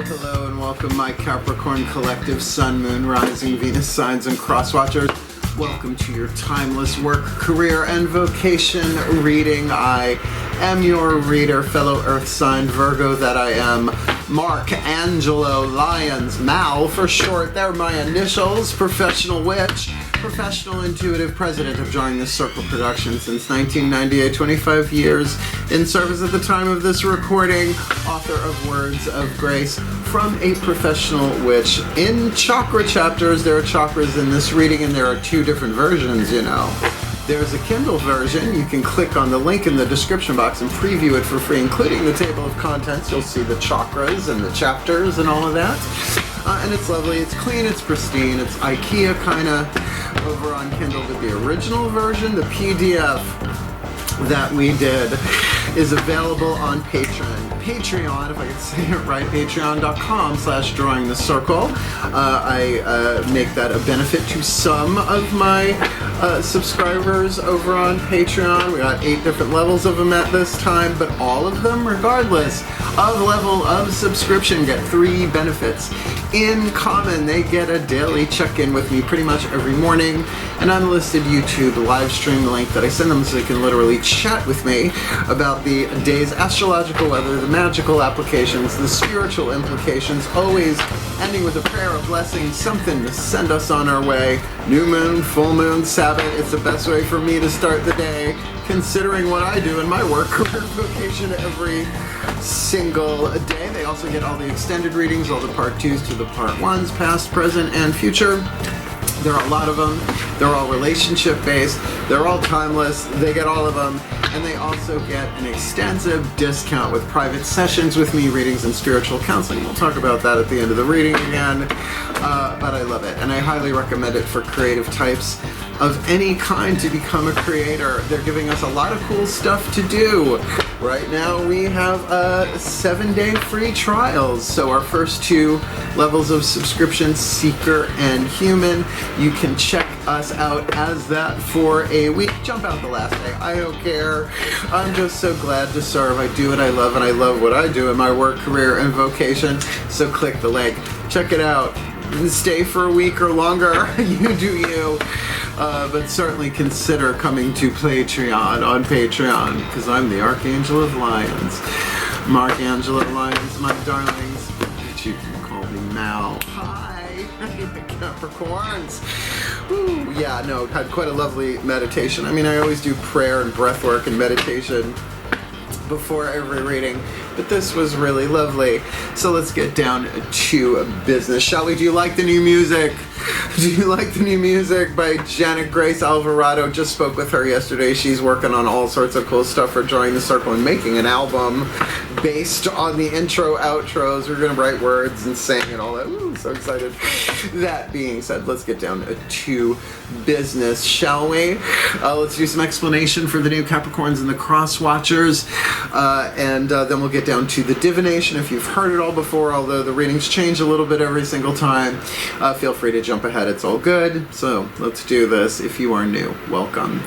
Hello, and welcome, my Capricorn collective, Sun, Moon, Rising, Venus signs, and cross-watchers. Welcome to your timeless work, career, and vocation reading. I am your reader, fellow Earth sign Virgo that I am, Mark Angelo Lyons, Mal for short. They're my initials. Professional witch, professional intuitive, president of Drawing This Circle Productions since 1998, 25 years in service at the time of this recording, author of Words of Grace, from a professional witch. In chakra chapters, there are chakras in this reading, and there are two different versions, you know. There's a Kindle version. You can click on the link in the description box and preview it for free, including the table of contents. You'll see the chakras and the chapters and all of that. And it's lovely, it's clean, it's pristine, it's IKEA kind of over on Kindle. But the original version, the PDF that we did, is available on Patreon, if I can say it right, patreon.com/drawingthecircle. I make that a benefit to some of my subscribers over on Patreon. We got 8 different levels of them at this time, but all of them, regardless of level of subscription, get 3 benefits. In common, they get a daily check-in with me pretty much every morning, an unlisted YouTube live stream link that I send them so they can literally chat with me about the day's astrological weather, the magical applications, the spiritual implications, always ending with a prayer, a blessing, something to send us on our way. New moon, full moon, Sabbath, it's the best way for me to start the day, considering what I do in my work, career, vocation every single day. They also get all the extended readings, all the part 2s to the part 1s, past, present, and future. There are a lot of them. They're all relationship based. They're all timeless. They get all of them. And they also get an extensive discount with private sessions with me, readings, and spiritual counseling. We'll talk about that at the end of the reading again. But I love it. And I highly recommend it for creative types of any kind to become a creator. They're giving us a lot of cool stuff to do. Right now we have 7-day free trials. So our first 2 levels of subscription, Seeker and Human, you can check us out as that for a week. Jump out the last day. I don't care. I'm just so glad to serve. I do what I love, and I love what I do in my work, career, and vocation. So click the link. Check it out. Stay for a week or longer. You do you. But certainly consider coming to Patreon on Patreon, because I'm the Archangel of Lions. Mark Angelo Lyons, my darlings. But you can call me Mal. Hi, Capricorns. Woo. Yeah, no, had quite a lovely meditation. I mean, I always do prayer and breath work and meditation before every reading, but this was really lovely. So let's get down to business, shall we? Do you like the new music? Do you like the new music by Janet Grace Alvarado? Just spoke with her yesterday. She's working on all sorts of cool stuff for Drawing the Circle and making an album based on the intro, outros. We're going to write words and sing and all that. Ooh, so excited. That being said, let's get down to business, shall we? Let's do some explanation for the new Capricorns and the Cross Watchers, and then we'll get down to the divination. If you've heard it all before, although the readings change a little bit every single time, feel free to jump ahead. It's all good. So let's do this. If you are new, welcome.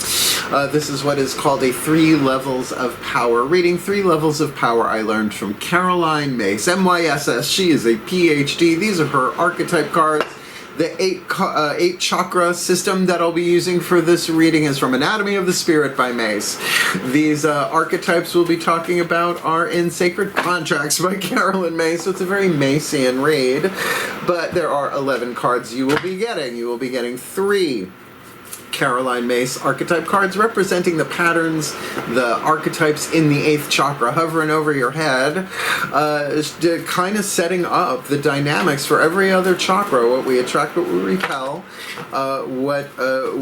This is what is called a 3 levels of power reading. 3 levels of power I learned from Caroline Myss, MYSS. She is a PhD. These are her archetype cards. The 8 chakra system that I'll be using for this reading is from Anatomy of the Spirit by Myss. These archetypes we'll be talking about are in Sacred Contracts by Caroline Myss, so it's a very Myssian read. But there are 11 cards you will be getting. You will be getting 3 Caroline Myss archetype cards representing the patterns, the archetypes in the 8th chakra hovering over your head, kind of setting up the dynamics for every other chakra, what we attract, what we repel, what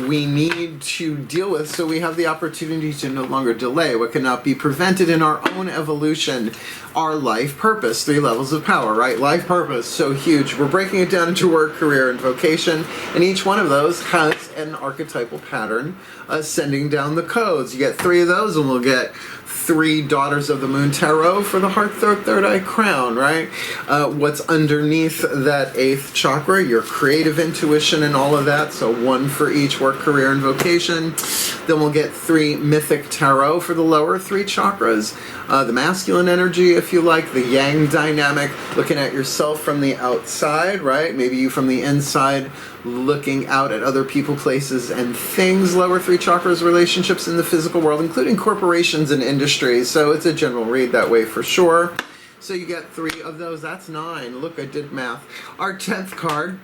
we need to deal with so we have the opportunity to no longer delay, what cannot be prevented in our own evolution, our life purpose. 3 levels of power, right? Life purpose, so huge. We're breaking it down into work, career, and vocation, and each one of those has an archetypal pattern, sending down the codes. You get 3 of those, and we'll get 3 Daughters of the Moon Tarot for the heart, third eye crown, right? What's underneath that 8th chakra, your creative intuition and all of that, so 1 for each work, career, and vocation. Then we'll get 3 mythic tarot for the lower 3 chakras, the masculine energy, if you like, the yang dynamic, looking at yourself from the outside, right? Maybe you from the inside, looking out at other people, places, and things. Lower 3 chakras, relationships in the physical world, including corporations and industries. So it's a general read that way for sure. So you get 3 of those. That's 9. Look, I did math. Our 10th card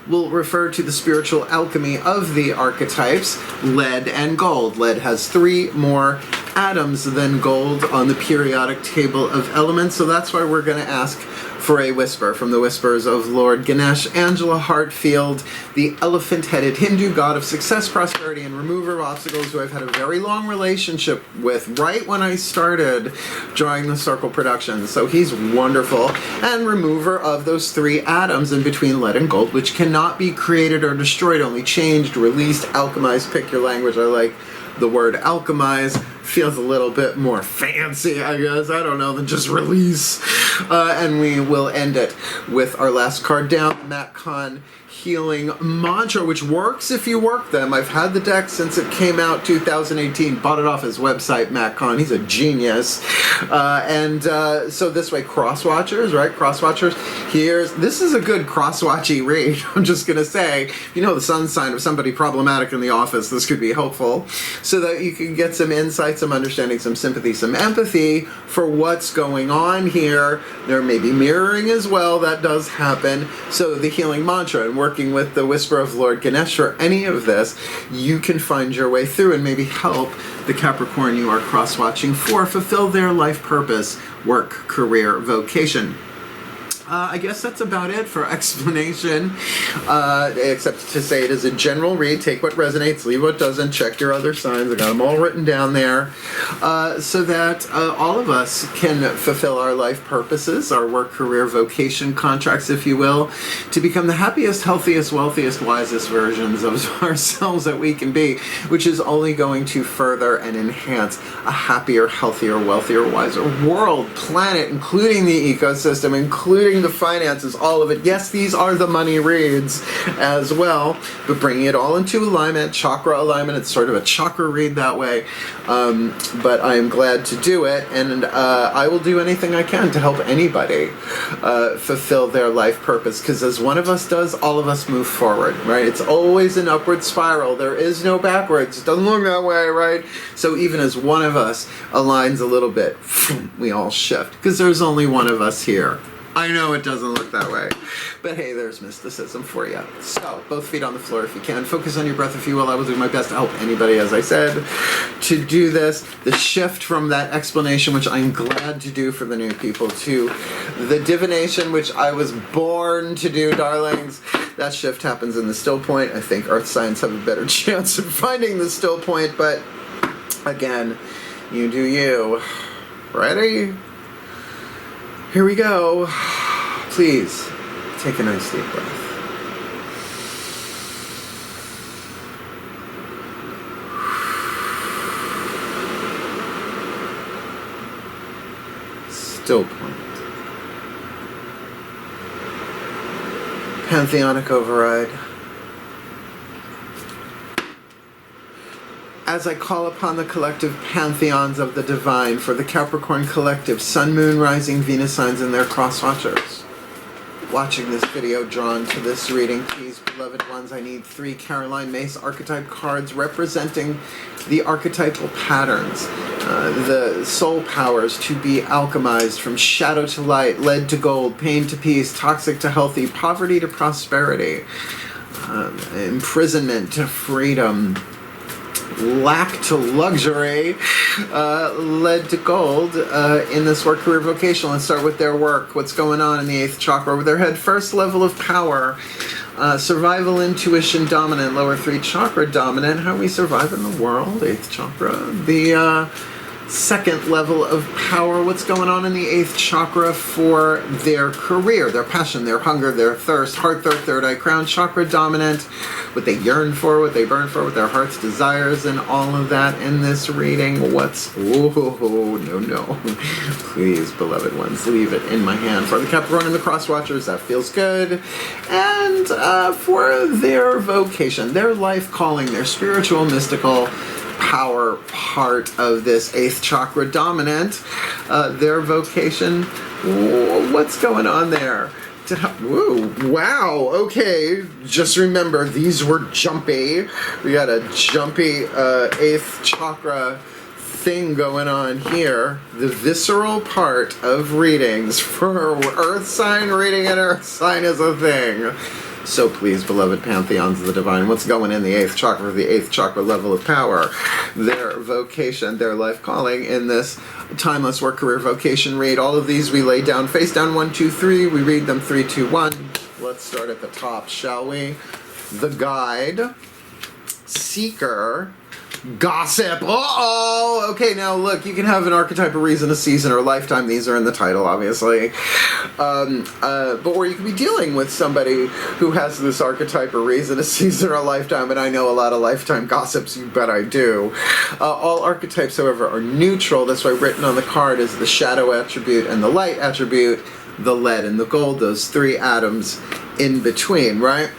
will refer to the spiritual alchemy of the archetypes, lead and gold. Lead has 3 more atoms than gold on the periodic table of elements, so that's why we're going to ask for a whisper from the whispers of Lord Ganesha. Angela Hartfield, the elephant-headed Hindu god of success, prosperity, and remover of obstacles, who I've had a very long relationship with right when I started drawing the Circle Productions. So he's wonderful, and remover of those 3 atoms in between lead and gold, which cannot be created or destroyed, only changed, released, alchemized. Pick your language. I like the word alchemize. Feels a little bit more fancy, I guess, I don't know, than just release. And we will end it with our last card down, Matt Kahn Healing Mantra, which works if you work them. I've had the deck since it came out 2018, bought it off his website, Matt Kahn, he's a genius. So this way, cross-watchers, right, cross-watchers, this is a good cross-watchy read, I'm just gonna say. You know the sun sign of somebody problematic in the office, this could be helpful, so that you can get some insight, some understanding, some sympathy, some empathy for what's going on here. There may be mirroring as well, that does happen. So the healing mantra, and working with the whisper of Lord Ganesha, or any of this, you can find your way through and maybe help the Capricorn you are cross-watching for fulfill their life purpose, work, career, vocation. I guess that's about it for explanation, except to say it is a general read. Take what resonates, leave what doesn't, check your other signs. I got them all written down there, so that all of us can fulfill our life purposes, our work, career, vocation contracts, if you will, to become the happiest, healthiest, wealthiest, wisest versions of ourselves that we can be, which is only going to further and enhance a happier, healthier, wealthier, wiser world, planet, including the ecosystem, including the finances, all of it. Yes, these are the money reads as well, but bringing it all into alignment, chakra alignment. It's sort of a chakra read that way, but I am glad to do it, and I will do anything I can to help anybody fulfill their life purpose, because as one of us does, all of us move forward, right? It's always an upward spiral. There is no backwards. It doesn't look that way, right? So even as one of us aligns a little bit, we all shift, because there's only one of us here. I know it doesn't look that way, but hey, there's mysticism for you. So, both feet on the floor if you can. Focus on your breath if you will. I will do my best to help anybody, as I said, to do this. The shift from that explanation, which I'm glad to do for the new people, to the divination, which I was born to do, darlings. That shift happens in the still point. I think earth signs have a better chance of finding the still point, but again, you do you. Ready? Here we go. Please, take a nice deep breath. Still point. Pantheonic override. As I call upon the collective pantheons of the divine for the Capricorn collective, Sun, Moon, Rising, Venus signs and their cross-watchers, watching this video, drawn to this reading, please, beloved ones, I need 3 Caroline Mace archetype cards representing the archetypal patterns, the soul powers to be alchemized from shadow to light, lead to gold, pain to peace, toxic to healthy, poverty to prosperity, imprisonment to freedom, lack to luxury, led to gold in this work, career, vocation. Let's start with their work. What's going on in the 8th chakra over their head? First level of power, survival, intuition, dominant. Lower 3 chakra, dominant. How we survive in the world, 8th chakra. The second level of power. What's going on in the 8th chakra for their career, their passion, their hunger, their thirst, heart, their third eye crown chakra dominant, what they yearn for, what they burn for, what their heart's desires, and all of that in this reading. What's, oh, no. Please, beloved ones, leave it in my hand. For the Capricorn and the cross watchers, that feels good. And for their vocation, their life calling, their spiritual, mystical power part of this 8th chakra dominant, their vocation, what's going on there? Woo, wow, okay, just remember these were jumpy. We got a jumpy 8th chakra thing going on here. The visceral part of readings for Earth sign reading an Earth sign is a thing. So please, beloved pantheons of the divine, what's going in the 8th chakra, the 8th chakra level of power, their vocation, their life calling in this timeless work, career, vocation read. All of these we lay down face down 1, 2, 3. We read them 3, 2, 1. Let's start at the top, shall we? The guide, seeker, gossip. Uh-oh! Okay, now look, you can have an archetype, a reason, a season, or a lifetime. These are in the title, obviously. But where you can be dealing with somebody who has this archetype, a reason, a season, or a lifetime, and I know a lot of lifetime gossips, you bet I do. All archetypes, however, are neutral. That's why written on the card is the shadow attribute and the light attribute, the lead and the gold, those 3 atoms in between, right?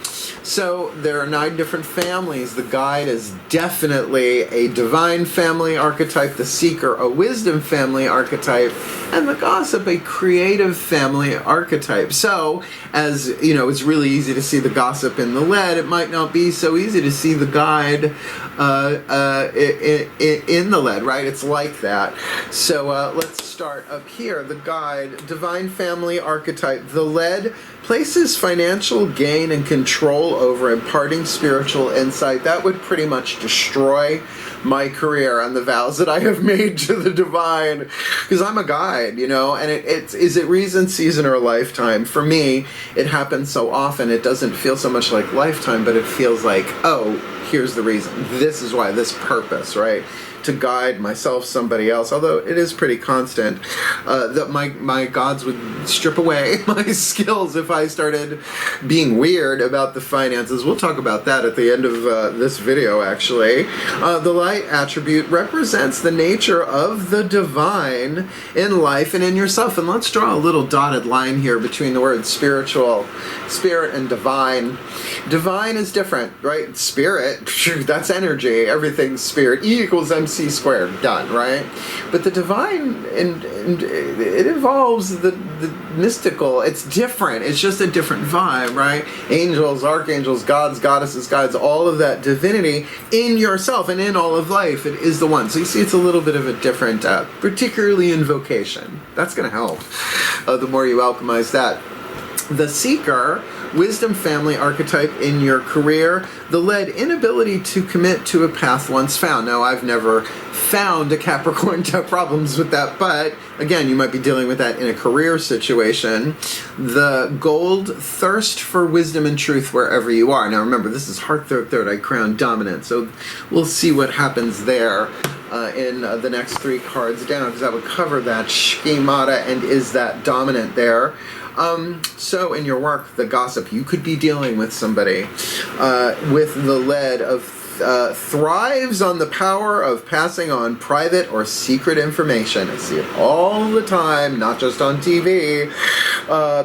So there are 9 different families. The guide is definitely a divine family archetype, the seeker a wisdom family archetype, and the gossip a creative family archetype. So, as you know, it's really easy to see the gossip in the lead. It might not be so easy to see the guide in the lead, right? It's like that. So let's start up here. The guide, divine family archetype, the lead places financial gain and control over imparting spiritual insight. That would pretty much destroy my career and the vows that I have made to the divine, because I'm a guide, you know, and is it reason, season, or lifetime? For me, it happens so often, it doesn't feel so much like lifetime, but it feels like, oh, here's the reason. This is why, this purpose, right? To guide myself, somebody else, although it is pretty constant, that my gods would strip away my skills if I started being weird about the finances. We'll talk about that at the end of this video, actually. The light attribute represents the nature of the divine in life and in yourself. And let's draw a little dotted line here between the words spiritual, spirit, and divine. Divine is different, right? Spirit, that's energy. Everything's spirit. E equals MC squared, done, right? But the divine, and it involves the mystical. It's different. It's just a different vibe, right? Angels, archangels, gods, goddesses, guides, all of that divinity in yourself and in all of life. It is the one. So you see, it's a little bit of a different, particularly in vocation. That's going to help the more you alchemize that. The seeker, wisdom family archetype in your career, the lead, inability to commit to a path once found. Now, I've never found a Capricorn to have problems with that, but again, you might be dealing with that in a career situation. The gold, thirst for wisdom and truth wherever you are. Now, remember, this is heart, third eye crown dominant, so we'll see what happens there in the next 3 cards down, because that would cover that schemata and is that dominant there. So in your work, the gossip, you could be dealing with somebody with the lead of thrives on the power of passing on private or secret information. I see it all the time, not just on TV.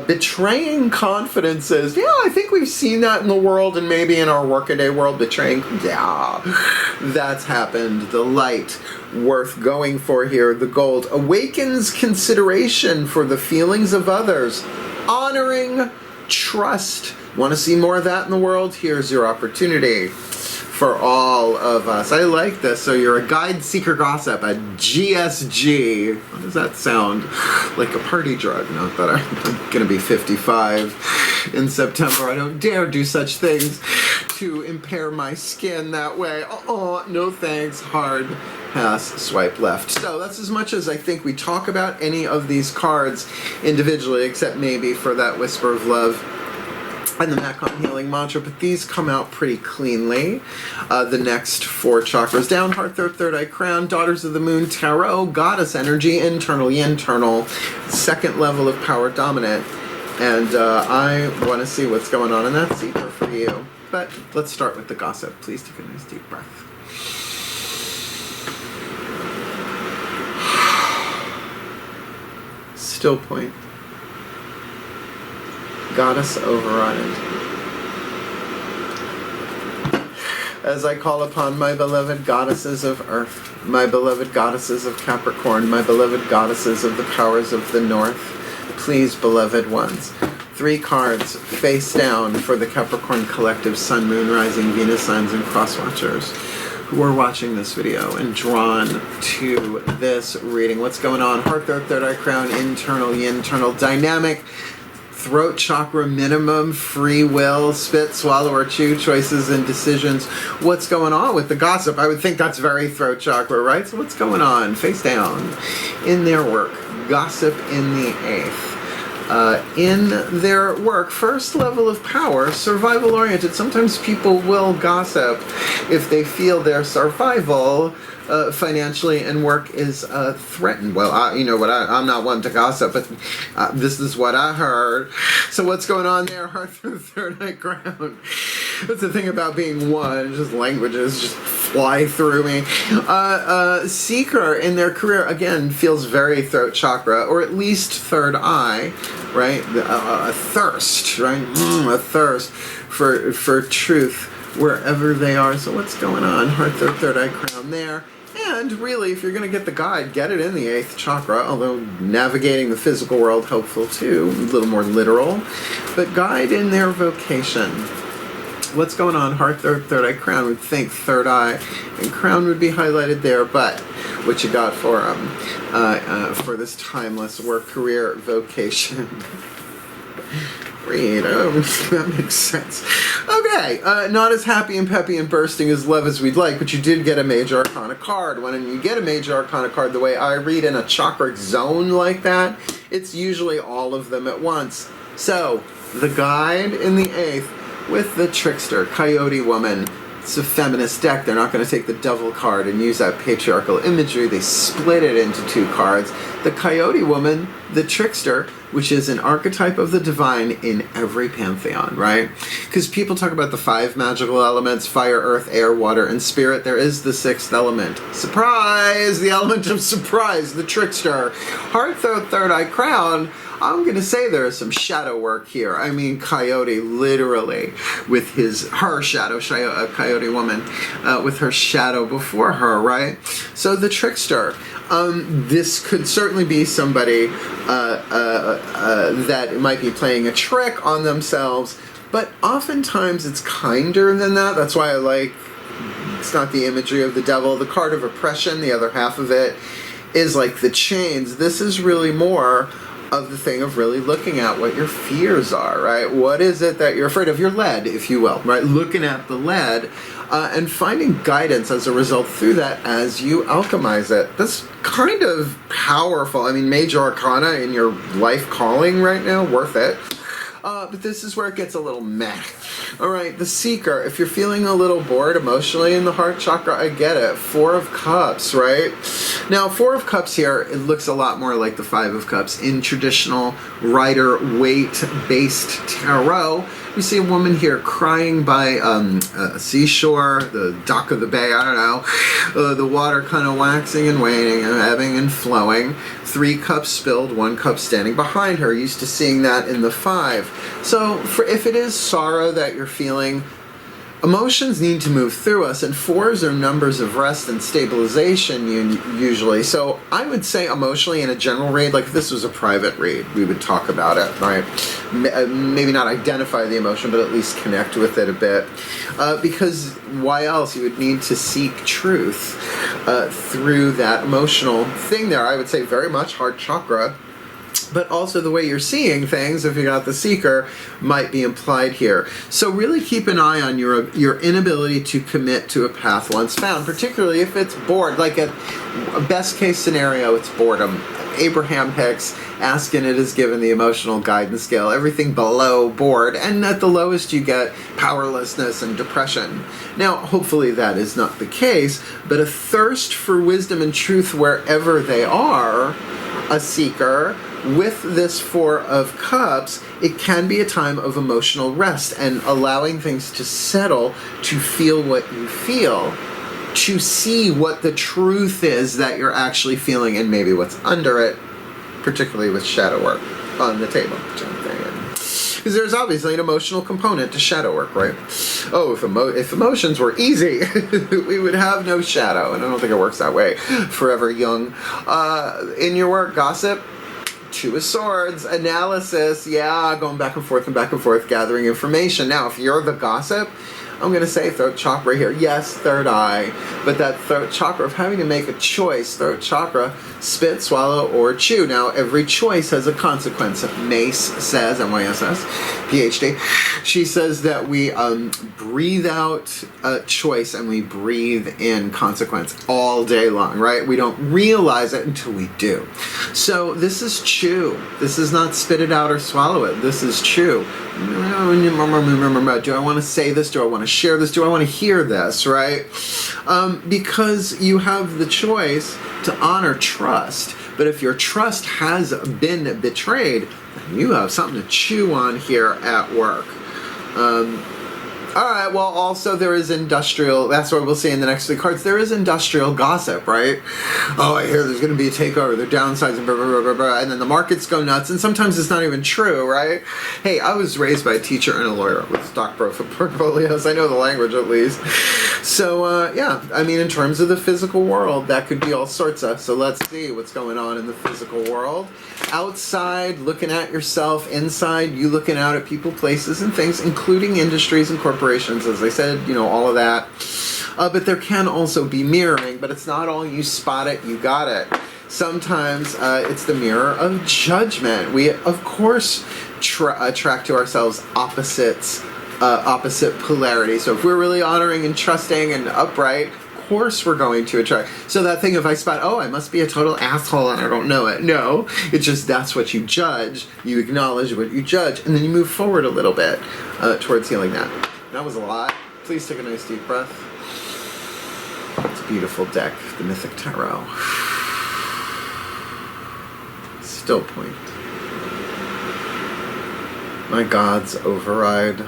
Betraying confidences. Yeah, I think we've seen that in the world and maybe in our workaday world. Betraying, yeah, that's happened. The light, worth going for here. The gold awakens consideration for the feelings of others. Honoring trust. Want to see more of that in the world? Here's your opportunity for all of us. I like this. So you're a guide, seeker, gossip, a GSG. What does that sound? Like a party drug. Not that I'm going to be 55 in September. I don't dare do such things to impair my skin that way. Oh, no thanks. Hard pass, swipe left. So that's as much as I think we talk about any of these cards individually, except maybe for that whisper of love and the Macon Healing Mantra, but these come out pretty cleanly. The next 4 chakras down: heart, third eye, crown, daughters of the moon, tarot, goddess energy, internal, internal, second level of power dominant. And I want to see what's going on in that seeker for you. But let's start with the gossip. Please take a nice deep breath. Still point. Goddess override. As I call upon my beloved goddesses of earth, my beloved goddesses of Capricorn, my beloved goddesses of the powers of the north, please, beloved ones. 3 cards face down for the Capricorn collective, Sun, Moon, Rising, Venus signs, and cross watchers who are watching this video and drawn to this reading. What's going on? Heart, third eye, crown, internal, dynamic, throat chakra, minimum, free will, spit, swallow, or chew, choices and decisions. What's going on with the gossip? I would think that's very throat chakra, right? So what's going on? Face down in their work. Gossip in the 8th. In their work, first level of power, survival oriented. Sometimes people will gossip if they feel their survival financially and work is threatened. Well, you know what, I'm not one to gossip, but this is what I heard. So what's going on there? Heart, third eye, crown. That's the thing about being one, just languages just fly through me. Seeker in their career, again, feels very throat chakra, or at least third eye, right? A thirst, right? A thirst for truth wherever they are. So what's going on? Heart, third eye, crown there. And really, if you're going to get the guide, get it in the 8th chakra, although navigating the physical world helpful too, a little more literal. But guide in their vocation. What's going on? Heart, third eye, crown. We'd think third eye and crown would be highlighted there, but what you got for them for this timeless work, career, vocation? Read. Oh, that makes sense. Okay, not as happy and peppy and bursting as love as we'd like, but you did get a major arcana card. When you get a major arcana card, the way I read in a chakra zone like that, it's usually all of them at once. So, the guide in the 8th with the trickster, coyote woman. It's a feminist deck. They're not going to take the devil card and use that patriarchal imagery. They split it into 2 cards. The coyote woman, the trickster, which is an archetype of the divine in every pantheon, right? Because people talk about the 5 magical elements: fire, earth, air, water, and spirit. There is the 6th element. Surprise! The element of surprise, the trickster. Heart, third eye, crown. I'm going to say there is some shadow work here. I mean, coyote, literally, with her shadow, coyote woman, with her shadow before her, right? So the trickster. This could certainly be somebody that might be playing a trick on themselves, but oftentimes it's kinder than that. That's why I like, it's not the imagery of the devil. The card of oppression, the other half of it, is like the chains. This is really more of the thing of really looking at what your fears are, right? What is it that you're afraid of? Your lead, if you will, right? Looking at the lead and finding guidance as a result through that as you alchemize it. That's kind of powerful. I mean, major arcana in your life calling right now, worth it. But this is where it gets a little meh. All right, the seeker. If you're feeling a little bored emotionally in the heart chakra, I get it. 4 of Cups, right? Now, 4 of Cups here, it looks a lot more like the 5 of Cups in traditional Rider-Waite-based tarot. We see a woman here crying by a seashore, the dock of the bay, I don't know. The water kind of waxing and waning and ebbing and flowing. 3 cups spilled, 1 cup standing behind her. Used to seeing that in the 5. So if it is sorrow that you're feeling, emotions need to move through us, and 4s are numbers of rest and stabilization usually. So I would say emotionally in a general read, like if this was a private read, we would talk about it, right? Maybe not identify the emotion, but at least connect with it a bit. Because why else? You would need to seek truth through that emotional thing there. I would say very much heart chakra. But also the way you're seeing things, if you got the seeker, might be implied here. So really keep an eye on your inability to commit to a path once found, particularly if it's bored. Like a best case scenario, it's boredom. Abraham Hicks, asking it is given the emotional guidance scale, everything below bored, and at the lowest you get powerlessness and depression. Now, hopefully that is not the case, but a thirst for wisdom and truth wherever they are, a seeker, with this Four of Cups, it can be a time of emotional rest and allowing things to settle, to feel what you feel, to see what the truth is that you're actually feeling and maybe what's under it, particularly with shadow work on the table. Because there's obviously an emotional component to shadow work, right? Oh, if emotions were easy, we would have no shadow. And I don't think it works that way. Forever young. In your work, gossip, Two of Swords, analysis, yeah, going back and forth, gathering information. Now, if you're the gossip, I'm going to say throat chakra here. Yes, third eye. But that throat chakra of having to make a choice, throat chakra, spit, swallow, or chew. Now, every choice has a consequence. Mace says, M-Y-S-S, PhD, she says that we breathe out choice and we breathe in consequence all day long, right? We don't realize it until we do. So this is chew. This is not spit it out or swallow it. This is chew. Do I want to say this? Do I want to share this? Do I want to hear this, right? Because you have the choice to honor trust. But if your trust has been betrayed, you have something to chew on here at work. All right, well, also there is industrial, that's what we'll see in the next three cards, there is industrial gossip, right? Oh, I hear there's going to be a takeover, they're downsizing, blah, blah, blah, blah, blah, and then the markets go nuts, and sometimes it's not even true, right? Hey, I was raised by a teacher and a lawyer with stock portfolios, I know the language at least. So, yeah, I mean, in terms of the physical world, that could be all sorts of, so let's see what's going on in the physical world. Outside, looking at yourself, inside, you looking out at people, places, and things, including industries and corporations, as I said, you know, all of that. But there can also be mirroring, but it's not all you spot it, you got it. Sometimes it's the mirror of judgment. We, of course, attract to ourselves opposites, opposite polarity. So if we're really honoring and trusting and upright, of course we're going to attract. So that thing, if I spot, oh, I must be a total asshole and I don't know it. No, it's just that's what you judge. You acknowledge what you judge, and then you move forward a little bit towards healing that. That was a lot. Please take a nice deep breath. It's a beautiful deck, the Mythic Tarot. Still point. My gods override.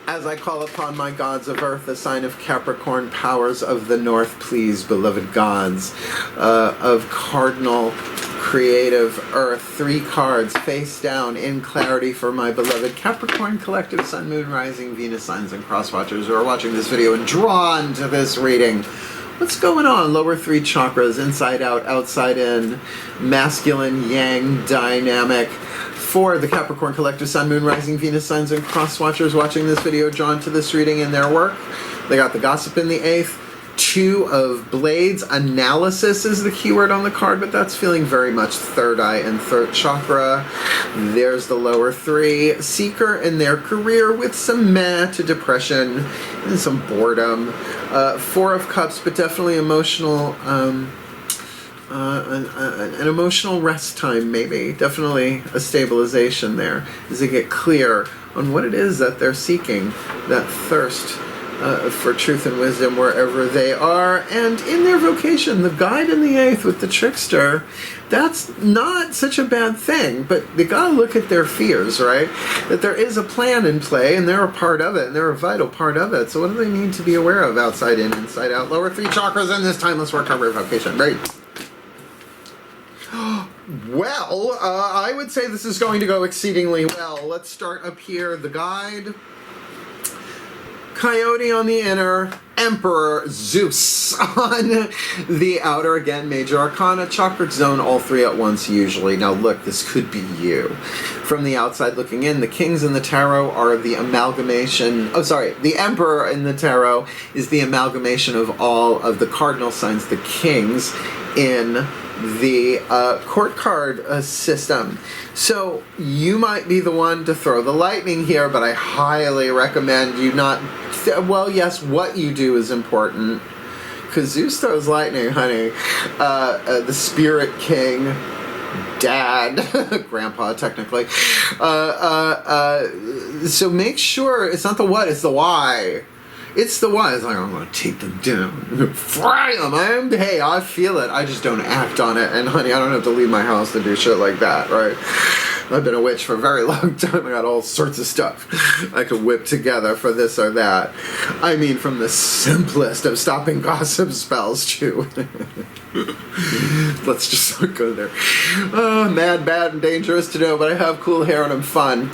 As I call upon my gods of earth, the sign of Capricorn, powers of the north, please, beloved gods of cardinal creative earth, three cards face down in clarity for my beloved Capricorn collective sun, moon, rising, Venus signs, and cross watchers who are watching this video and drawn to this reading. What's going on? Lower three chakras, inside out, outside in, masculine, yang, dynamic. For the Capricorn collective sun, moon, rising, Venus signs, and cross watchers watching this video drawn to this reading in their work. They got the gossip in the 8th. Two of Blades, analysis is the keyword on the card, but that's feeling very much third eye and throat chakra. There's the lower three, seeker in their career with some meh to depression and some boredom. Four of Cups, but definitely emotional, an emotional rest time maybe. Definitely a stabilization there as they get clear on what it is that they're seeking, that thirst for truth and wisdom wherever they are, and in their vocation, the guide in the 8th with the trickster, that's not such a bad thing, but they gotta look at their fears, right? That there is a plan in play, and they're a part of it, and they're a vital part of it, so what do they need to be aware of? Outside in, inside out, lower three chakras in this timeless work-career-vocation. Great. Well, I would say this is going to go exceedingly well. Let's start up here, the guide. Coyote on the inner, Emperor, Zeus on the outer. Again, Major Arcana, Chakra Zone, all three at once usually. Now look, this could be you. From the outside looking in, the Kings in the Tarot are the amalgamation, the Emperor in the Tarot is the amalgamation of all of the cardinal signs, the Kings, in the court card system. So you might be the one to throw the lightning here, but I highly recommend you not, well, yes, what you do is important, because Zeus throws lightning, honey. The Spirit King, Dad, Grandpa, technically. So make sure it's not the what, it's the why. It's the why. It's like, I'm going to take them down. Fry them. Hey, I feel it. I just don't act on it. And honey, I don't have to leave my house to do shit like that, right? I've been a witch for a very long time. I got all sorts of stuff I could whip together for this or that. I mean, from the simplest of stopping gossip spells to... Let's just not go there. Mad, bad, and dangerous to know, but I have cool hair and I'm fun.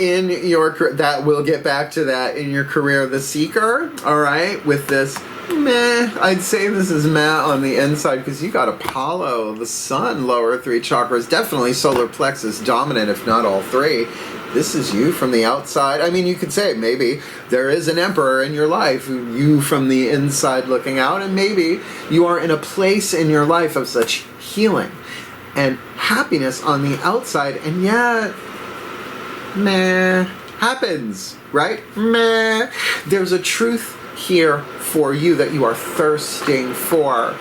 In your... That, we'll get back to that. In your career, the Seeker, all right, with this... Meh. I'd say this is meh on the inside because you got Apollo, the sun, lower 3 chakras, definitely solar plexus dominant, if not all 3. This is you from the outside. I mean, you could say maybe there is an emperor in your life, you from the inside looking out, and maybe you are in a place in your life of such healing and happiness on the outside, and yet, meh, happens, right? Meh. There's a truth here for you that you are thirsting for.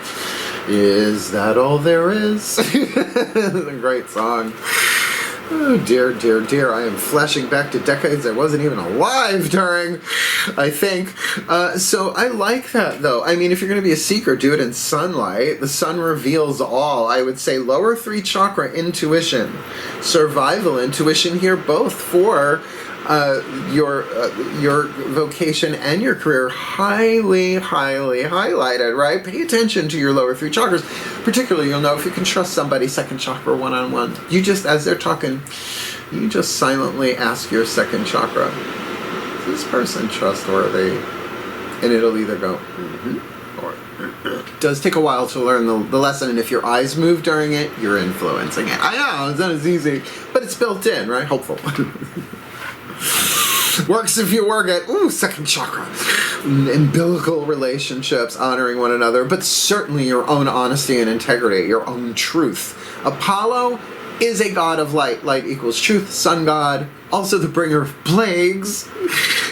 Is that all there is? A great song. Oh dear, dear, dear. I am flashing back to decades I wasn't even alive during, I think. So I like that, though. I mean, if you're going to be a seeker, do it in sunlight. The sun reveals all. I would say lower 3 chakra intuition, survival intuition here, both for your vocation and your career highly, highly highlighted, right? Pay attention to your lower 3 chakras. Particularly, you'll know if you can trust somebody, second chakra, one-on-one. You just, as they're talking, you just silently ask your second chakra, is this person trustworthy? And it'll either go, or it does take a while to learn the lesson, and if your eyes move during it, you're influencing it. I know, it's not as easy, but it's built in, right? Hopeful. Works if you work it. Ooh, second chakra. Umbilical relationships, honoring one another, but certainly your own honesty and integrity, your own truth. Apollo is a god of light. Light equals truth, sun god, also the bringer of plagues.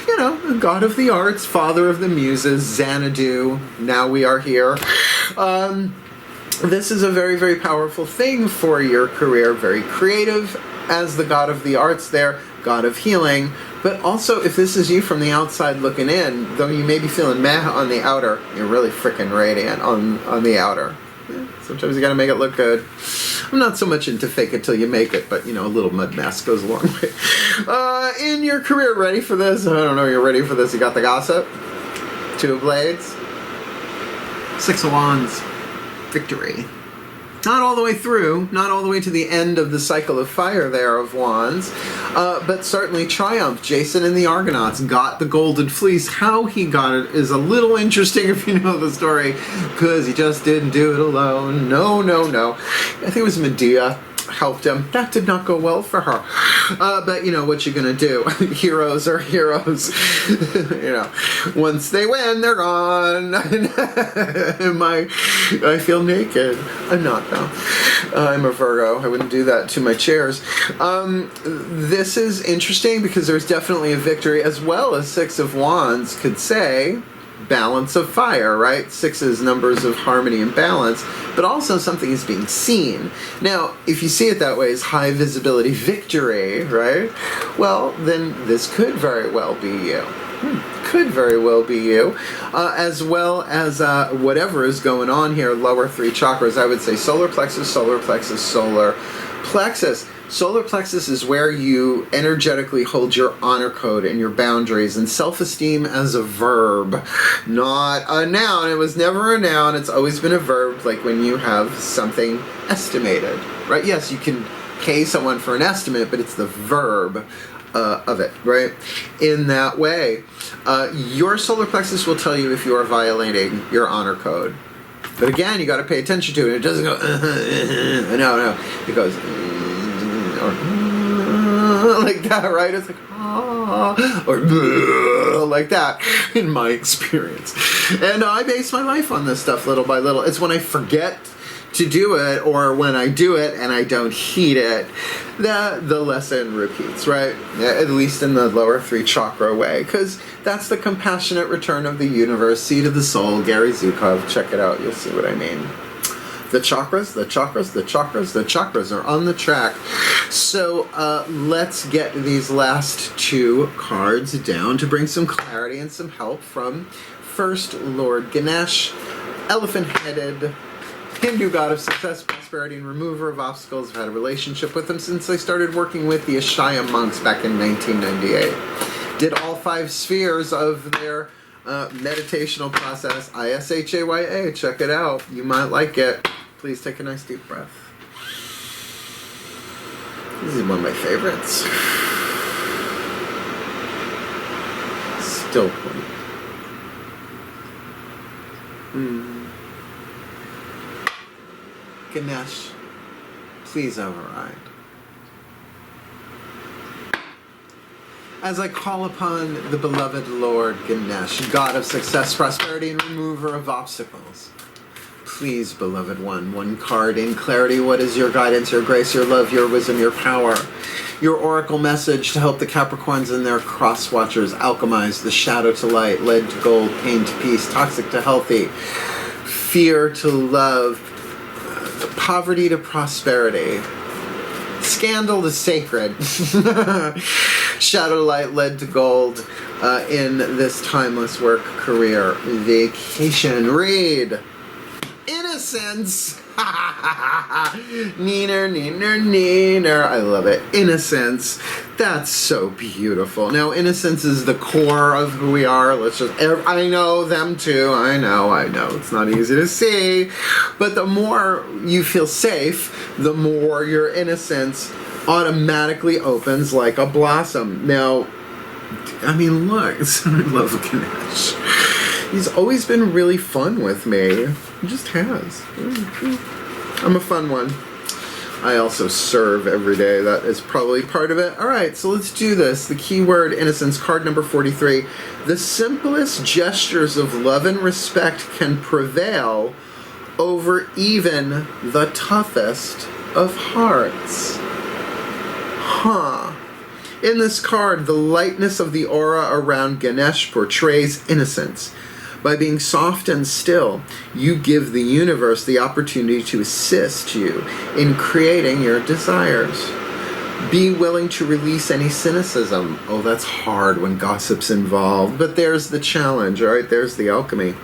You know, the god of the arts, father of the muses, Xanadu. Now we are here. This is a very, very powerful thing for your career. Very creative as the god of the arts there. God of healing, but also if this is you from the outside looking in, though you may be feeling meh on the outer, you're really freaking radiant on the outer. Yeah, sometimes you gotta make it look good. I'm not so much into fake it till you make it, but you know, a little mud mask goes a long way. In your career, ready for this? I don't know, you're ready for this. You got the gossip, 2 of blades, 6 of wands, victory. Not all the way through, not all the way to the end of the cycle of fire there of wands, but certainly triumph. Jason and the Argonauts got the golden fleece. How he got it is a little interesting if you know the story, because he just didn't do it alone. No, no, no. I think it was Medea helped him. That did not go well for her. But you know, what you gonna do? Heroes are heroes. You know, once they win, they're gone. I feel naked. I'm not, though. I'm a Virgo. I wouldn't do that to my chairs. This is interesting because there's definitely a victory, as well as 6 of wands could say. Balance of fire, right? 6 is numbers of harmony and balance, but also something is being seen. Now, if you see it that way as high visibility victory, right? Well, then this could very well be you. Could very well be you. As well as whatever is going on here, lower 3 chakras, I would say solar plexus, solar plexus, solar plexus. Solar plexus is where you energetically hold your honor code and your boundaries, and self-esteem as a verb, not a noun. It was never a noun. It's always been a verb, like when you have something estimated, right? Yes, you can pay someone for an estimate, but it's the verb of it, right? In that way, your solar plexus will tell you if you are violating your honor code. But again, you got to pay attention to it. It doesn't go, no. It goes, like that, right? It's like, or like that, in my experience. And I base my life on this stuff little by little. It's when I forget to do it, or when I do it and I don't heed it, the lesson repeats, right? At least in the lower 3 chakra way, because that's the compassionate return of the universe, seed of the soul, Gary Zukov. Check it out, you'll see what I mean. The chakras are on the track. So let's get these last 2 cards down to bring some clarity and some help from first Lord Ganesha, elephant-headed, Hindu god of success, prosperity, and remover of obstacles. I've had a relationship with him since I started working with the Ashaya monks back in 1998. Did all 5 spheres of their meditational process, ISHAYA. Check it out. You might like it. Please take a nice deep breath. This is one of my favorites. Still point. Ganesh, please override. As I call upon the beloved Lord Ganesha, god of success, prosperity, and remover of obstacles, please, beloved one card in clarity. What is your guidance, your grace, your love, your wisdom, your power, your oracle message to help the Capricorns and their cross watchers alchemize the shadow to light, lead to gold, pain to peace, toxic to healthy, fear to love, poverty to prosperity, scandal to sacred, shadow to light, lead to gold, in this timeless work career vacation. Read innocence. Neener. I love it. Innocence. That's so beautiful. Now, innocence is the core of who we are. I know them too. I know. It's not easy to see. But the more you feel safe, the more your innocence automatically opens like a blossom. Now, I mean, look. I love Ganesh. He's always been really fun with me. He just has. I'm a fun one. I also serve every day. That is probably part of it. All right, so let's do this. The keyword innocence, card number 43. The simplest gestures of love and respect can prevail over even the toughest of hearts. In this card, the lightness of the aura around Ganesh portrays innocence. By being soft and still, you give the universe the opportunity to assist you in creating your desires. Be willing to release any cynicism. Oh, that's hard when gossip's involved, but there's the challenge, all right? There's the alchemy.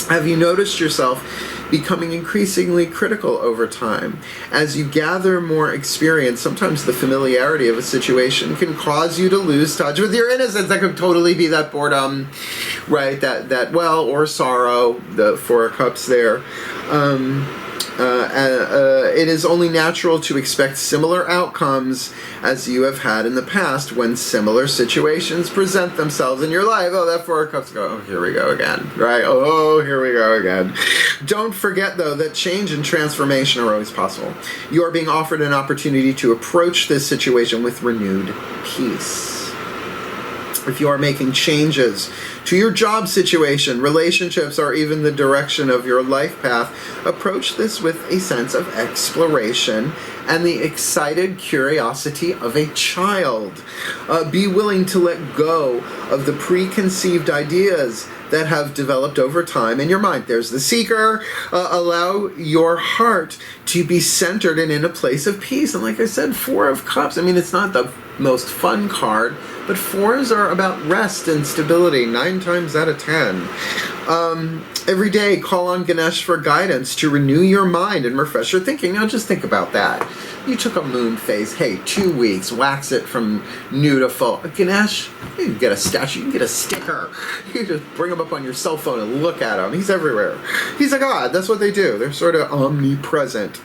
Have you noticed yourself becoming increasingly critical over time? As you gather more experience, sometimes the familiarity of a situation can cause you to lose touch with your innocence. That could totally be that boredom, right? That well, or sorrow, the 4 of Cups there. It is only natural to expect similar outcomes as you have had in the past when similar situations present themselves in your life. Oh, that 4 of Cups go, oh, here we go again, right? Oh, here we go again. Don't forget, though, that change and transformation are always possible. You are being offered an opportunity to approach this situation with renewed peace. If you are making changes to your job situation, relationships, or even the direction of your life path, approach this with a sense of exploration and the excited curiosity of a child. Be willing to let go of the preconceived ideas that have developed over time in your mind. There's the seeker. Allow your heart to be centered and in a place of peace. And like I said, 4 of Cups, I mean, it's not the most fun card, but 4s are about rest and stability 9 times out of 10. Every day, call on Ganesh for guidance to renew your mind and refresh your thinking. Now, just think about that. You took a moon phase. Hey, 2 weeks. Wax it from new to full. Ganesh, you can get a statue. You can get a sticker. You can just bring him up on your cell phone and look at him. He's everywhere. He's a god. That's what they do. They're sort of omnipresent.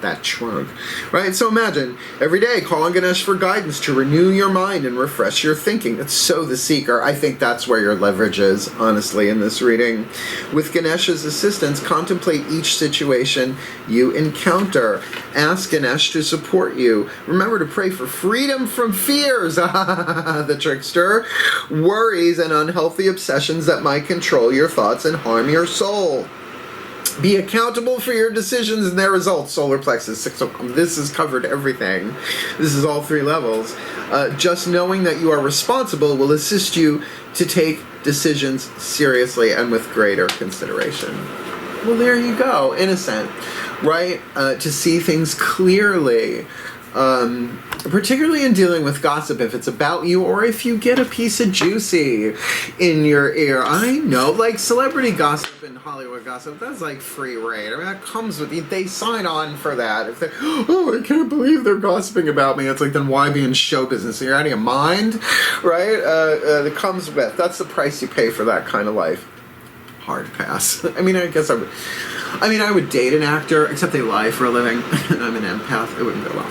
That trunk, right? So imagine every day call on Ganesh for guidance to renew your mind and refresh your thinking. That's so the seeker. I think that's where your leverage is, honestly, in this reading. With Ganesha's assistance, contemplate each situation you encounter. Ask Ganesh to support you. Remember to pray for freedom from fears, the trickster, worries, and unhealthy obsessions that might control your thoughts and harm your soul. Be accountable for your decisions and their results, solar plexus. So this has covered everything. This is all 3 levels. Just knowing that you are responsible will assist you to take decisions seriously and with greater consideration. Well, there you go. Innocent, right? To see things clearly. Particularly in dealing with gossip, if it's about you or if you get a piece of juicy in your ear. I know, like celebrity gossip and Hollywood gossip, that's like free reign. I mean, that comes with, they sign on for that. If they, oh, I can't believe they're gossiping about me. It's like, then why be in show business? You're out of your mind, right? It comes with, that's the price you pay for that kind of life. Hard pass. I mean, I guess I would date an actor, except they lie for a living, and I'm an empath. It wouldn't go well.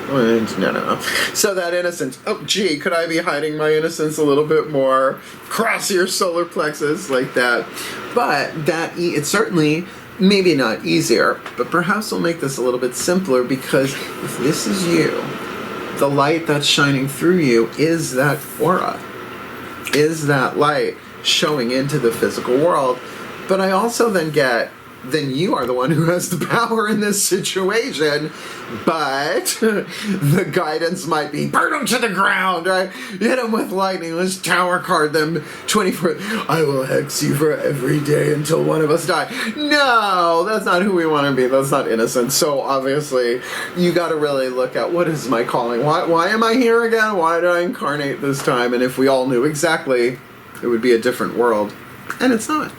No. So that innocence. Oh, gee, could I be hiding my innocence a little bit more? Cross your solar plexus like that. But that, it's certainly, maybe not easier, but perhaps we'll make this a little bit simpler, because if this is you, the light that's shining through you is that aura, is that light showing into the physical world. But I also then you are the one who has the power in this situation, but the guidance might be, burn them to the ground, right? Hit them with lightning, let's tower card them 24, I will hex you for every day until one of us die. No, that's not who we want to be, that's not innocent. So obviously, you got to really look at, what is my calling? Why am I here again? Why did I incarnate this time? And if we all knew exactly, it would be a different world. And it's not.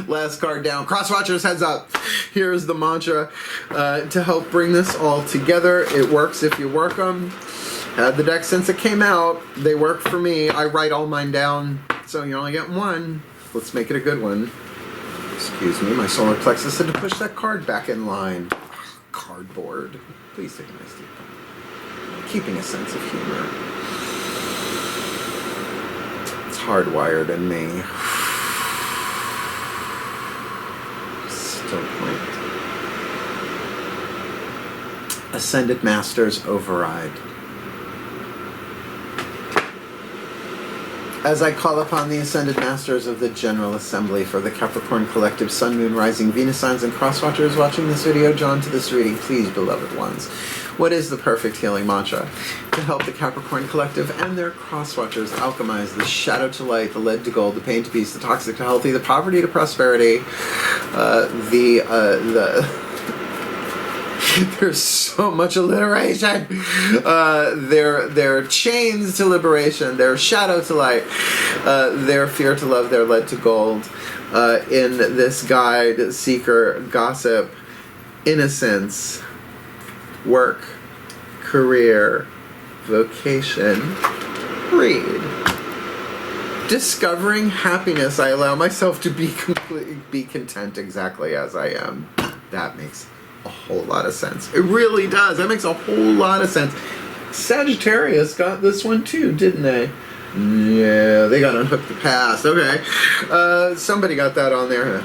Last card down. Crosswatchers, heads up. Here's the mantra to help bring this all together. It works if you work them. Had the deck since it came out. They work for me. I write all mine down, so you only get one. Let's make it a good one. Excuse me, my solar plexus had to push that card back in line. Cardboard. Please take a nice deep breath. Keeping a sense of humor. Hardwired in me. Still point. Ascended Masters override. As I call upon the Ascended Masters of the General Assembly for the Capricorn Collective Sun, Moon, Rising, Venus signs, and Crosswatchers watching this video, drawn to this reading, please, beloved ones, what is the perfect healing mantra to help the Capricorn Collective and their Crosswatchers alchemize the shadow to light, the lead to gold, the pain to peace, the toxic to healthy, the poverty to prosperity, there's so much alliteration. Their chains to liberation, their shadow to light, their fear to love, their lead to gold. In this guide, seeker, gossip, innocence, work, career, vocation, read. Discovering happiness, I allow myself to be content exactly as I am. That makes a whole lot of sense. It really does. That makes a whole lot of sense. Sagittarius got this one too, didn't they? Yeah, they got Unhook the Past. Okay. Somebody got that on there.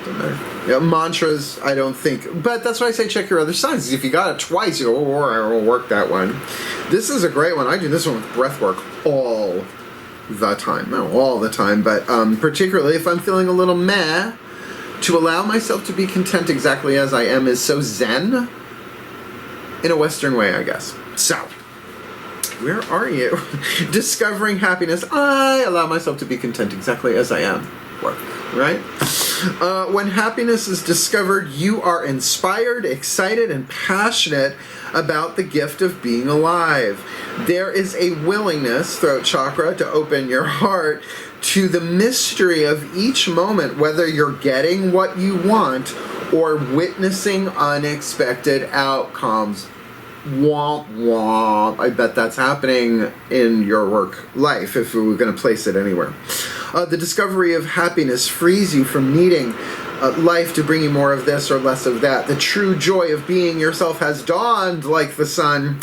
Yeah, mantras, I don't think. But that's why I say check your other signs. If you got it twice, you go, oh, I will work that one. This is a great one. I do this one with breath work all the time. Not all the time, but particularly if I'm feeling a little meh, to allow myself to be content exactly as I am is so zen in a Western way, I guess. So, where are you? Discovering happiness. I allow myself to be content exactly as I am. Work, right? When happiness is discovered, you are inspired, excited, and passionate about the gift of being alive. There is a willingness, throat chakra, to open your heart to the mystery of each moment, whether you're getting what you want or witnessing unexpected outcomes. Womp womp. I bet that's happening in your work life if we were going to place it anywhere. The discovery of happiness frees you from needing life to bring you more of this or less of that. The true joy of being yourself has dawned like the sun.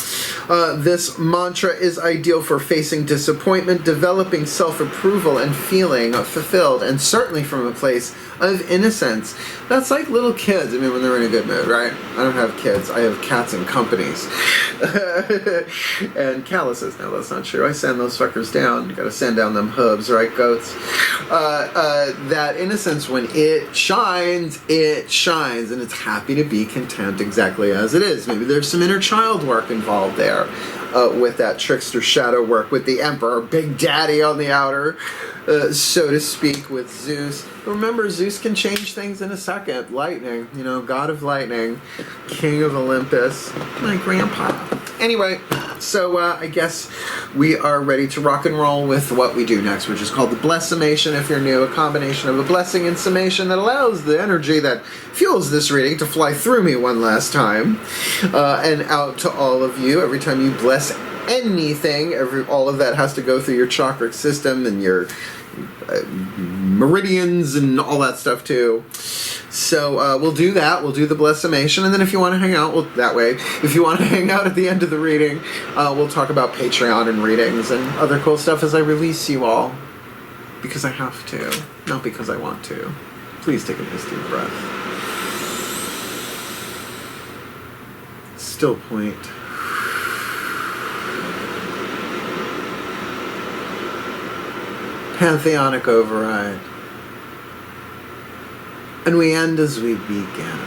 This mantra is ideal for facing disappointment, developing self-approval, and feeling fulfilled, and certainly from a place of innocence. That's like little kids, I mean, when they're in a good mood, right? I don't have kids, I have cats and companies. And calluses. No, that's not true. I send those fuckers down. You gotta send down them hooves, right, goats? That innocence, when it shines, shines, it shines, and it's happy to be content exactly as it is. Maybe there's some inner child work involved there with that trickster shadow work with the Emperor, Big Daddy on the outer, so to speak, with Zeus. Remember, Zeus can change things in a second. Lightning, you know, god of lightning, king of Olympus, my grandpa. Anyway, so I guess we are ready to rock and roll with what we do next, which is called the Blessimation. If you're new, a combination of a blessing and summation that allows the energy that fuels this reading to fly through me one last time and out to all of you. Every time you bless anything, all of that has to go through your chakra system and your meridians and all that stuff too. So we'll do that. We'll do the Blessimation, and then if you want to hang out, that way. If you want to hang out at the end of the reading, we'll talk about Patreon and readings and other cool stuff as I release you all. Because I have to, not because I want to. Please take a nice deep breath. Still point. Pantheonic override. And we end as we began.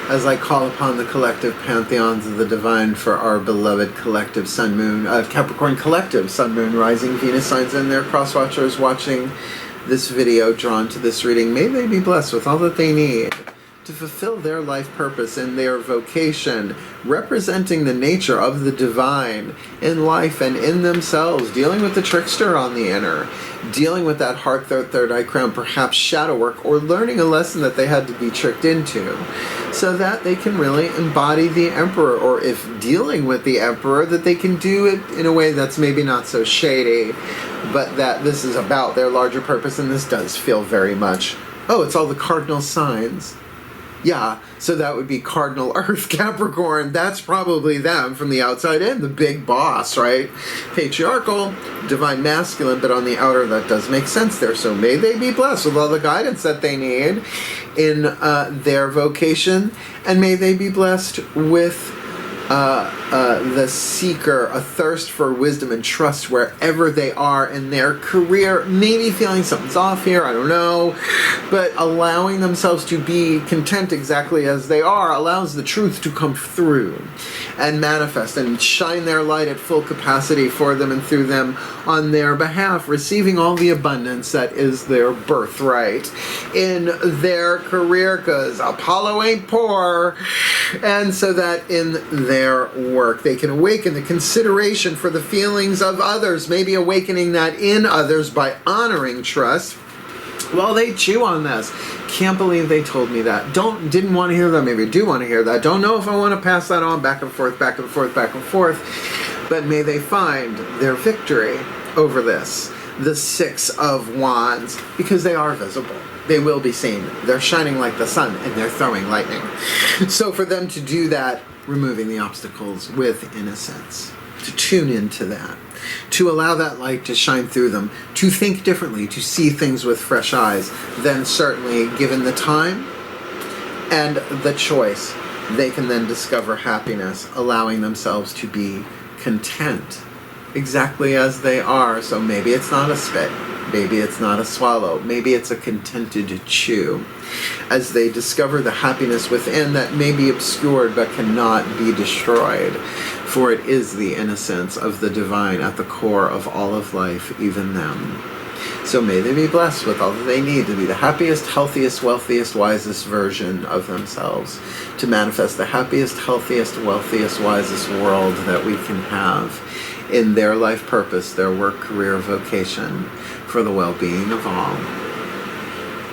As I call upon the collective pantheons of the divine for our beloved collective sun moon, Capricorn collective sun moon rising Venus signs in their cross watchers watching this video drawn to this reading. May they be blessed with all that they need to fulfill their life purpose and their vocation, representing the nature of the divine in life and in themselves, dealing with the trickster on the inner, dealing with that heart, third eye crown, perhaps shadow work, or learning a lesson that they had to be tricked into, so that they can really embody the Emperor, or if dealing with the Emperor, that they can do it in a way that's maybe not so shady, but that this is about their larger purpose, and this does feel very much, oh, it's all the cardinal signs. Yeah, so that would be Cardinal Earth Capricorn. That's probably them from the outside in, the big boss, right? Patriarchal, divine masculine, but on the outer that does make sense there. So may they be blessed with all the guidance that they need in their vocation, and may they be blessed with the seeker, a thirst for wisdom and trust wherever they are in their career, maybe feeling something's off here, I don't know, but allowing themselves to be content exactly as they are allows the truth to come through and manifest and shine their light at full capacity for them and through them on their behalf, receiving all the abundance that is their birthright in their career, because Apollo ain't poor, and so that in their work they can awaken the consideration for the feelings of others, maybe awakening that in others by honoring trust while they chew on this. Can't believe they told me that. Didn't want to hear that. Maybe do want to hear that. Don't know if I want to pass that on back and forth, back and forth, back and forth. But may they find their victory over this. The Six of Wands, because they are visible. They will be seen. They're shining like the sun and they're throwing lightning. So for them to do that, removing the obstacles with innocence, to tune into that, to allow that light to shine through them, to think differently, to see things with fresh eyes, then certainly, given the time and the choice, they can then discover happiness, allowing themselves to be content exactly as they are. So maybe it's not a spit, maybe it's not a swallow, maybe it's a contented chew, as they discover the happiness within that may be obscured but cannot be destroyed, for it is the innocence of the divine at the core of all of life, even them. So may they be blessed with all that they need to be the happiest, healthiest, wealthiest, wisest version of themselves, to manifest the happiest, healthiest, wealthiest, wisest world that we can have in their life purpose, their work, career, vocation, for the well-being of all,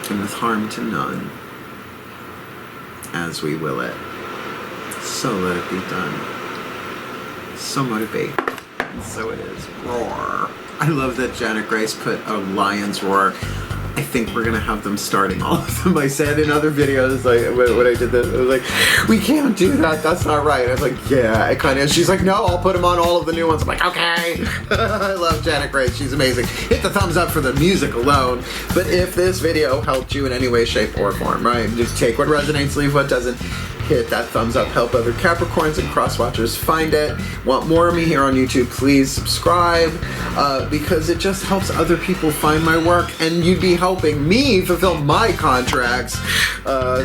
and with harm to none, as we will it. So let it be done. So might it be. And so it is. Roar. I love that Janet Grace put a lion's roar. I think we're gonna have them starting all of them. I said in other videos, like when I did this, I was like, we can't do that, that's not right. I was like, yeah, I kind of, she's like, no, I'll put them on all of the new ones. I'm like, okay. I love Janet Grace, she's amazing. Hit the thumbs up for the music alone. But if this video helped you in any way, shape, or form, right? Just take what resonates, leave what doesn't. Hit that thumbs up, help other Capricorns and cross watchers find it. Want more of me here on YouTube, please subscribe. because it just helps other people find my work, and you'd be helping me fulfill my contracts,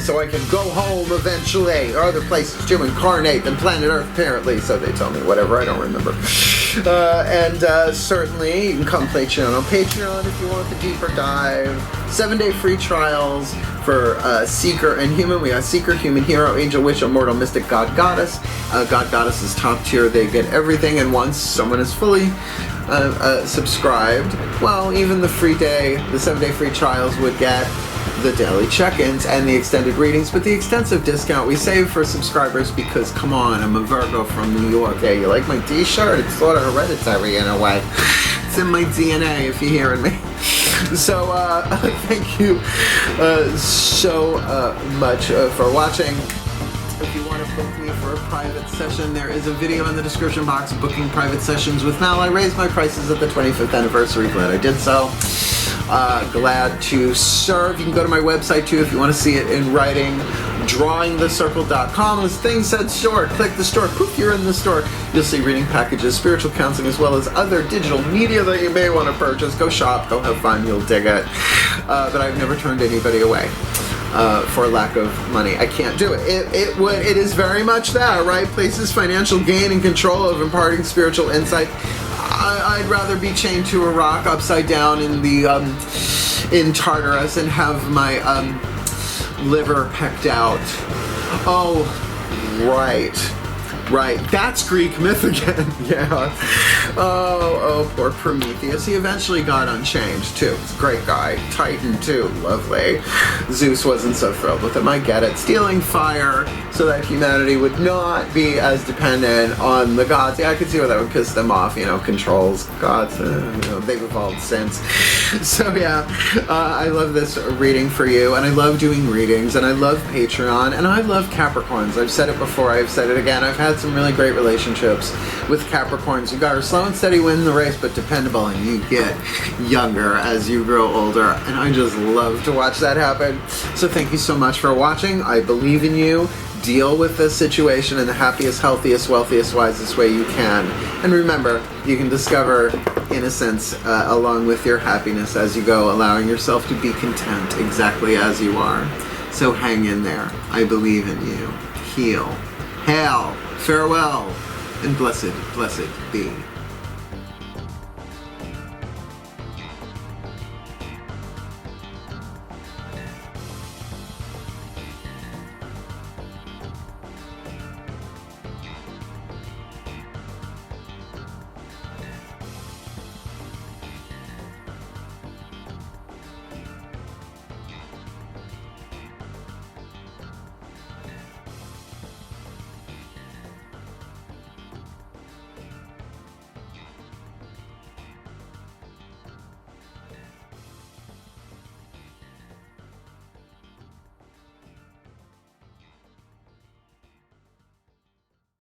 so I can go home eventually, or other places to incarnate than planet Earth, apparently, so they tell me, whatever, I don't remember. And certainly, you can come play channel on Patreon if you want the deeper dive. 7-day free trials for Seeker and Human. We got Seeker, Human, Hero, Angel, Witch, Immortal, Mystic, God, Goddess. God, Goddess is top tier. They get everything, and once someone is fully subscribed, well, even the free day, the 7-day free trials would get the daily check-ins and the extended readings, but the extensive discount we save for subscribers because, come on, I'm a Virgo from New York. Hey, you like my t-shirt? It's sort of hereditary in a way. It's in my DNA, if you're hearing me. So, thank you so much for watching. If you want to book me for a private session, there is a video in the description box booking private sessions with Mal. I raised my prices at the 25th anniversary. Glad I did so. Glad to serve. You can go to my website too if you want to see it in writing. drawingthecircle.com. As things said store, click the store, poof, you're in the store. You'll see reading packages, spiritual counseling, as well as other digital media that you may want to purchase. Go shop, go have fun, you'll dig it. But I've never turned anybody away for lack of money. I can't do it. It is very much that, right? Places financial gain and control of imparting spiritual insight. I'd rather be chained to a rock upside down in the in Tartarus and have my liver pecked out. Oh, right. That's Greek myth again. Yeah. Oh, poor Prometheus. He eventually got unchained too. He's a great guy. Titan too. Lovely. Zeus wasn't so thrilled with him. I get it. Stealing fire so that humanity would not be as dependent on the gods. Yeah, I could see where that would piss them off. Controls gods. They've evolved since. So yeah, I love this reading for you, and I love doing readings, and I love Patreon, and I love Capricorns. I've said it before. I've said it again. I've had some really great relationships with Capricorns. You guys are slow and steady win the race, but dependable, and you get younger as you grow older, and I just love to watch that happen. So thank you so much for watching. I believe in you. Deal with this situation in the happiest, healthiest, wealthiest, wisest way you can. And remember, you can discover innocence along with your happiness as you go, allowing yourself to be content exactly as you are. So hang in there. I believe in you. Heal. Hail. Farewell. And blessed, blessed be.